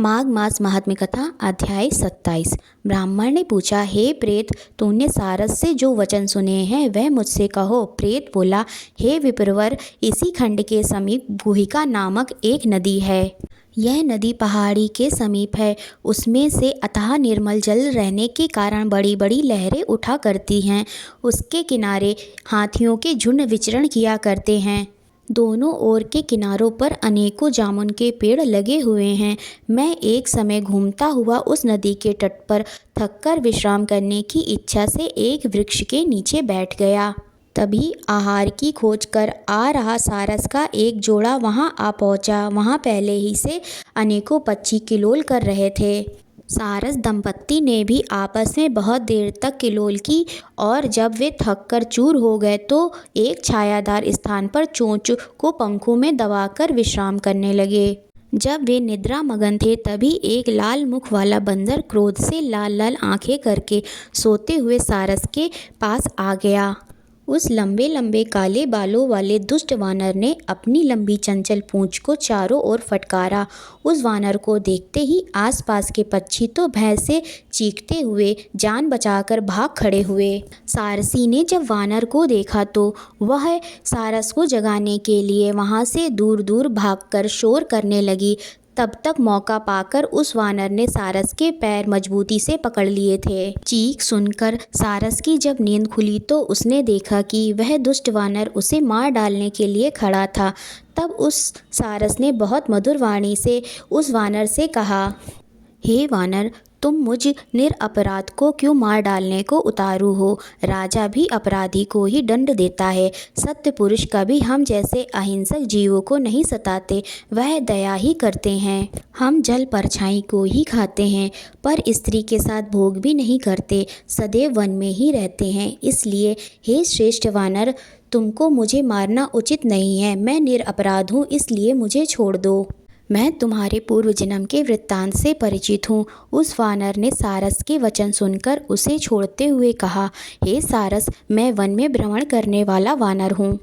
माघ मास महात्म्य कथा अध्याय 27। ब्राह्मण ने पूछा, हे प्रेत, तूने सारस से जो वचन सुने हैं वह मुझसे कहो। प्रेत बोला, हे विप्रवर, इसी खंड के समीप गुहिका नामक एक नदी है। यह नदी पहाड़ी के समीप है। उसमें से अथाह निर्मल जल रहने के कारण बड़ी बड़ी लहरें उठा करती हैं। उसके किनारे हाथियों के झुंड विचरण किया करते हैं। दोनों ओर के किनारों पर अनेकों जामुन के पेड़ लगे हुए हैं। मैं एक समय घूमता हुआ उस नदी के तट पर थककर विश्राम करने की इच्छा से एक वृक्ष के नीचे बैठ गया। तभी आहार की खोज कर आ रहा सारस का एक जोड़ा वहां आ पहुंचा। वहां पहले ही से अनेकों पक्षी किलोल कर रहे थे। सारस दंपत्ति ने भी आपस में बहुत देर तक किलोल की और जब वे थक कर चूर हो गए तो एक छायादार स्थान पर चोंच को पंखों में दबाकर विश्राम करने लगे। जब वे निद्रा मगन थे तभी एक लाल मुख वाला बंदर क्रोध से लाल लाल आंखें करके सोते हुए सारस के पास आ गया। उस लंबे लंबे काले बालों वाले दुष्ट वानर ने अपनी लंबी चंचल पूंछ को चारों ओर फटकारा। उस वानर को देखते ही आसपास के पक्षी तो भय से चीखते हुए जान बचाकर भाग खड़े हुए। सारसी ने जब वानर को देखा तो वह सारस को जगाने के लिए वहां से दूर दूर भागकर शोर करने लगी। तब तक मौका पाकर उस वानर ने सारस के पैर मजबूती से पकड़ लिए थे। चीख सुनकर सारस की जब नींद खुली तो उसने देखा कि वह दुष्ट वानर उसे मार डालने के लिए खड़ा था। तब उस सारस ने बहुत मधुर वाणी से उस वानर से कहा, हे वानर, तुम मुझ निरपराध को क्यों मार डालने को उतारू हो? राजा भी अपराधी को ही दंड देता है। सत्य पुरुष कभी हम जैसे अहिंसक जीवों को नहीं सताते, वह दया ही करते हैं। हम जल परछाई को ही खाते हैं, पर स्त्री के साथ भोग भी नहीं करते, सदैव वन में ही रहते हैं। इसलिए हे श्रेष्ठ वानर, तुमको मुझे मारना उचित नहीं है। मैं निरपराध हूँ, इसलिए मुझे छोड़ दो। मैं तुम्हारे पूर्व जन्म के वृत्तांत से परिचित हूँ। उस वानर ने सारस के वचन सुनकर उसे छोड़ते हुए कहा, हे सारस, मैं वन में भ्रमण करने वाला वानर हूँ।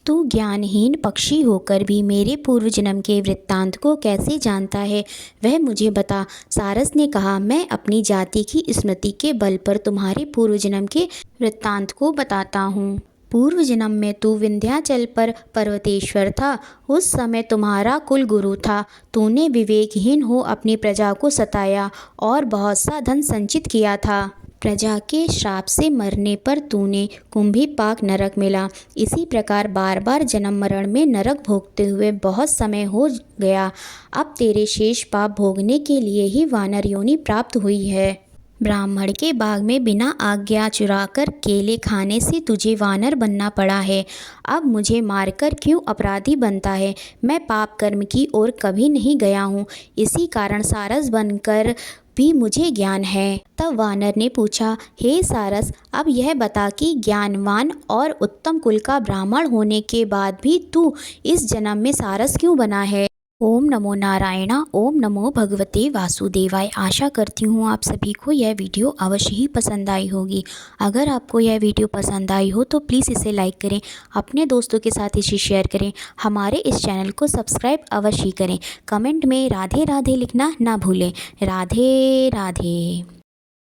तू ज्ञानहीन पक्षी होकर भी मेरे पूर्व जन्म के वृत्तांत को कैसे जानता है, वह मुझे बता। सारस ने कहा, मैं अपनी जाति की स्मृति के बल पर तुम्हारे पूर्व जन्म के वृत्तांत को बताता हूँ। पूर्व जन्म में तू विंध्याचल पर पर्वतेश्वर था। उस समय तुम्हारा कुल गुरु था। तूने विवेकहीन हो अपनी प्रजा को सताया और बहुत सा धन संचित किया था। प्रजा के श्राप से मरने पर तूने कुंभीपाक नरक मिला। इसी प्रकार बार बार जन्म मरण में नरक भोगते हुए बहुत समय हो गया। अब तेरे शेष पाप भोगने के लिए ही वानर योनि प्राप्त हुई है। ब्राह्मण के बाग में बिना आज्ञा चुराकर केले खाने से तुझे वानर बनना पड़ा है। अब मुझे मारकर क्यों अपराधी बनता है? मैं पाप कर्म की ओर कभी नहीं गया हूँ, इसी कारण सारस बनकर भी मुझे ज्ञान है। तब वानर ने पूछा, हे सारस, अब यह बता कि ज्ञानवान और उत्तम कुल का ब्राह्मण होने के बाद भी तू इस जन्म में सारस क्यों बना है? ओम नमो नारायण। ओम नमो भगवते वासुदेवाय। आशा करती हूँ आप सभी को यह वीडियो अवश्य ही पसंद आई होगी। अगर आपको यह वीडियो पसंद आई हो तो प्लीज़ इसे लाइक करें, अपने दोस्तों के साथ इसे शेयर करें, हमारे इस चैनल को सब्सक्राइब अवश्य करें। कमेंट में राधे राधे लिखना ना भूलें। राधे राधे।